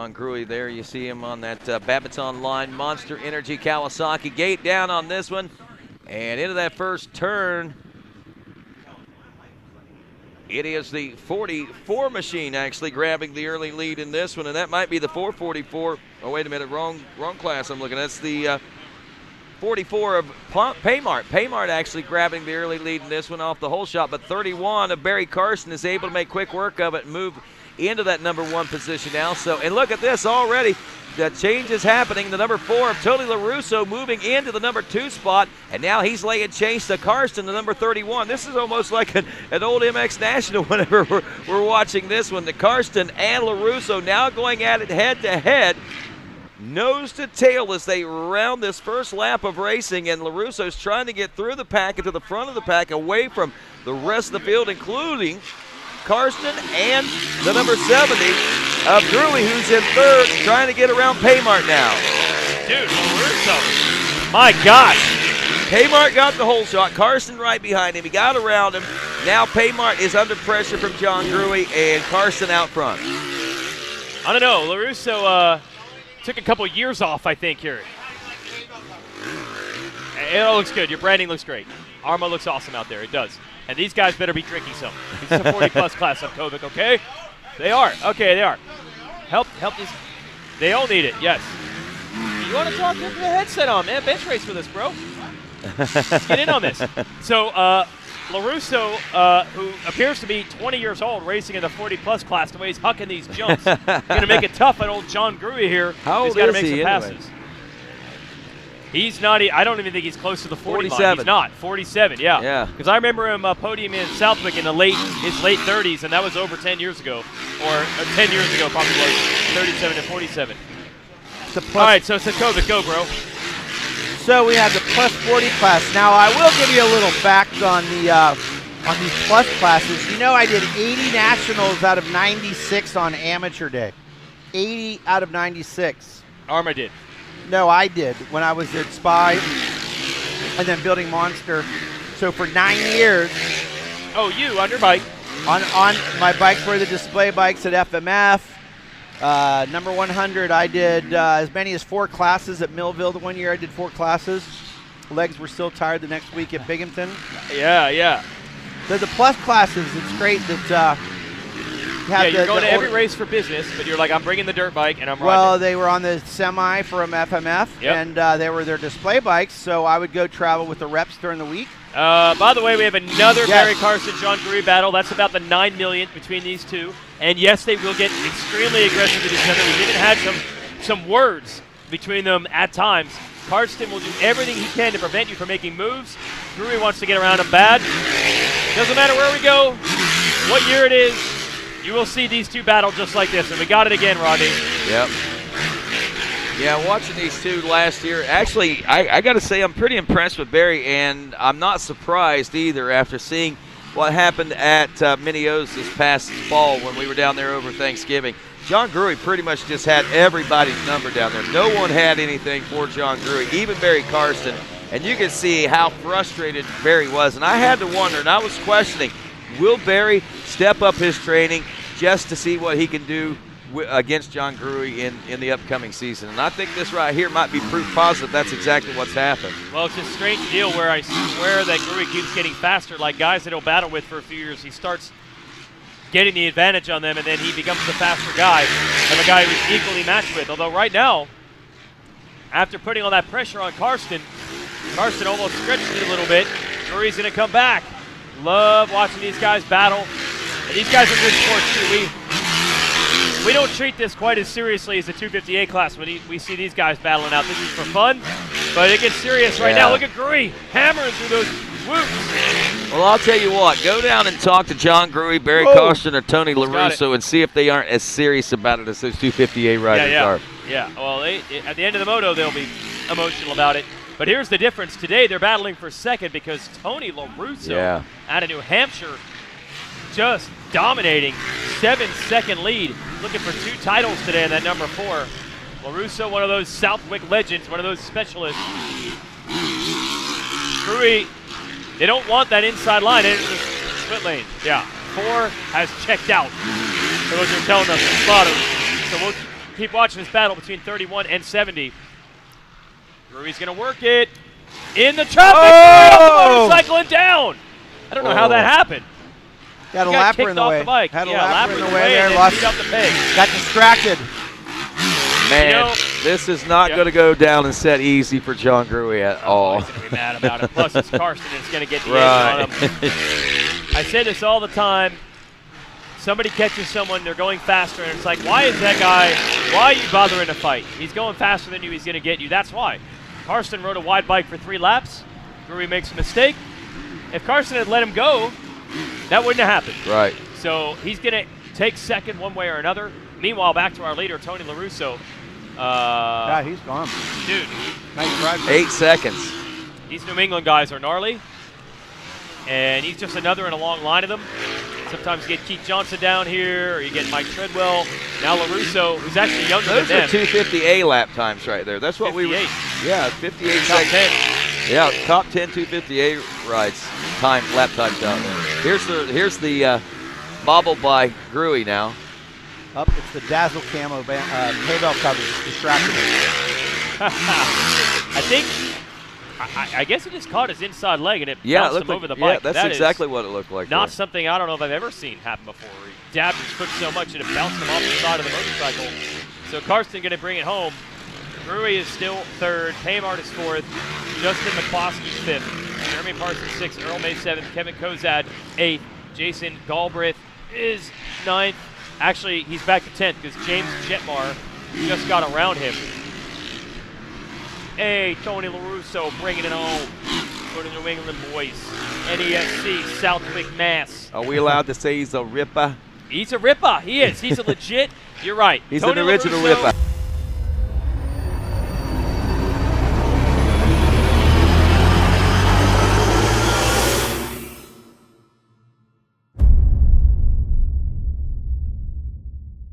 John Gruey there. You see him on that Babaton line. Monster Energy Kawasaki. Gate down on this one. And into that first turn. It is the 44 machine actually grabbing the early lead in this one, and that might be the 444. Oh, wait a minute, wrong class I'm looking at. That's the 44 of Paymart. Paymart actually grabbing the early lead in this one off the hole shot, but 31 of Barry Carson is able to make quick work of it and move into that number 1 position now. So, and look at this already. The change is happening. The number 4 of Tony LaRusso moving into the number 2 spot, and now he's laying chase to Karsten, the number 31. This is almost like an old MX National whenever we're watching this one. The Karsten and LaRusso now going at it head-to-head, nose to tail as they round this first lap of racing, and LaRusso's trying to get through the pack into the front of the pack, away from the rest of the field, including Karsten and the number 70 of Gruey, who's in third, trying to get around Paymart now. Dude, LaRusso, my gosh. Paymart got the hole shot. Karsten right behind him. He got around him. Now Paymart is under pressure from John Gruey, and Karsten out front. I don't know. LaRusso took a couple years off, I think, here. It all looks good. Your branding looks great. Arma looks awesome out there. It does. And these guys better be drinking some. This is a 40-plus class up Kovic, okay? They are. Okay, they are. Help these. They all need it, yes. You want to talk? Put the headset on, man. Bench race for this, bro. Let's get in on this. So, LaRusso, who appears to be 20 years old, racing in the 40-plus class, the way he's hucking these jumps, going to make it tough on old John Gruey here. How old is he? He's got to make some passes. He's not. I don't even think he's close to the 40 line. 47. He's not. 47. Yeah. Yeah. Because I remember him podium in Southwick in his late 30s, and that was over 10 years ago, or 10 years ago probably was 37 and 47. All right. So Kovic, go, bro. So we have the plus 40 class. Now I will give you a little fact on these plus classes. You know, I did 80 nationals out of 96 on amateur day. 80 out of 96. Arma did. No, I did when I was at Spy and then building Monster. So for 9 years. Oh, you on your bike? On my bikes were the display bikes at FMF. Number 100, I did as many as 4 classes at Millville. The one year I did 4 classes. Legs were still tired the next week at Binghamton. Yeah. So the plus classes, it's great that you're going to every race for business, but you're like, I'm bringing the dirt bike and I'm riding. Well, they were on the semi from FMF, and they were their display bikes, so I would go travel with the reps during the week. By the way, we have another Barry Carson, John Gruey battle. That's about the 9 millionth between these two. And yes, they will get extremely aggressive with each other. We've even had some words between them at times. Karsten will do everything he can to prevent you from making moves. Gruey wants to get around him bad. Doesn't matter where we go, what year it is, you will see these two battle just like this. And we got it again, Rodney. Yep. Yeah, watching these two last year, actually, I got to say I'm pretty impressed with Barry, and I'm not surprised either after seeing what happened at Minneo's this past fall when we were down there over Thanksgiving. John Gruey pretty much just had everybody's number down there. No one had anything for John Gruey, even Barry Karsten. And you can see how frustrated Barry was. And I had to wonder, and I was questioning, will Barry step up his training just to see what he can do against John Gruey in the upcoming season? And I think this right here might be proof positive that's exactly what's happened. Well, it's a strange deal where I swear that Gruey keeps getting faster. Like guys that he'll battle with for a few years, he starts getting the advantage on them, and then he becomes the faster guy and a guy who's equally matched with. Although right now, after putting all that pressure on Karsten almost stretched it a little bit. Gruey's going to come back. Love watching these guys battle. And these guys are good sports too. We don't treat this quite as seriously as the 258 class when we see these guys battling out. This is for fun, but it gets serious right now. Look at Gruey hammering through those whoops. Well, I'll tell you what. Go down and talk to John Gruey, Barry Karsten, or Tony LaRusso and see if they aren't as serious about it as those 258 riders are. Yeah, well, at the end of the moto, they'll be emotional about it. But here's the difference. Today, they're battling for second because Tony LaRusso out of New Hampshire just dominating. 7-second lead. Looking for 2 titles today in that number 4. LaRusso, one of those Southwick legends, one of those specialists. Gruey, they don't want that inside line. It's the split lane. Yeah, 4 has checked out. So those are telling us the spotters. So keep watching this battle between 31 and 70. Gruey's going to work it. In the traffic, right off the motorcycle and down. I don't know how that happened. Got a He got lapper in kicked the off way. the bike. Had a Yeah, lapper in the way there. and Lost, beat up the peg. got distracted. Man, You know- this is not Yep. going to go down and set easy for John Gruey at all. He's going to be mad about it. Plus, it's Karsten that's going to get the Right. edge on him. I say this all the time. Somebody catches someone, they're going faster, and it's like, why is that guy, why are you bothering to fight? He's going faster than you, he's going to get you. That's why. Karsten rode a wide bike for 3 laps. Gruey makes a mistake. If Karsten had let him go, that wouldn't have happened. Right. So he's going to take second one way or another. Meanwhile, back to our leader, Tony LaRusso. Yeah, he's gone. Dude, Nice drive. 8 seconds. these New England guys are gnarly. And he's just another in a long line of them. Sometimes you get Keith Johnson down here, or you get Mike Treadwell. Now LaRusso, who's actually younger Those than are them. 250A lap times right there. That's what 58. Yeah, 58 Top seconds. 10. Yeah, top 10 250A rides, lap times out there. Here's the bobble by Gruey now. Up, it's the Dazzle Camo Paybell coverage. Distracted him. I think, I guess he just caught his inside leg and it Yeah, it bounced looked him like, over the yeah, bike. that's That is exactly what it looked like. not there. something I don't know if I've ever seen happen before. He dabbed his foot so much and it bounced him off the side of the motorcycle. So Karsten going to bring it home. Gruey is still 3rd. Paymart is 4th. Justin McCloskey's 5th. Jeremy Parsons 6th. Earl May 7th. Kevin Kozad 8th. Jason Galbraith is 9th. Actually, he's back to 10th because James Jetmar just got around him. Hey, Tony LaRusso bringing it home for the New England boys. NESC, Southwick, Mass. Are we allowed to say he's a ripper? He's a ripper. He is. He's a legit. You're right. He's Tony an original LaRusso ripper.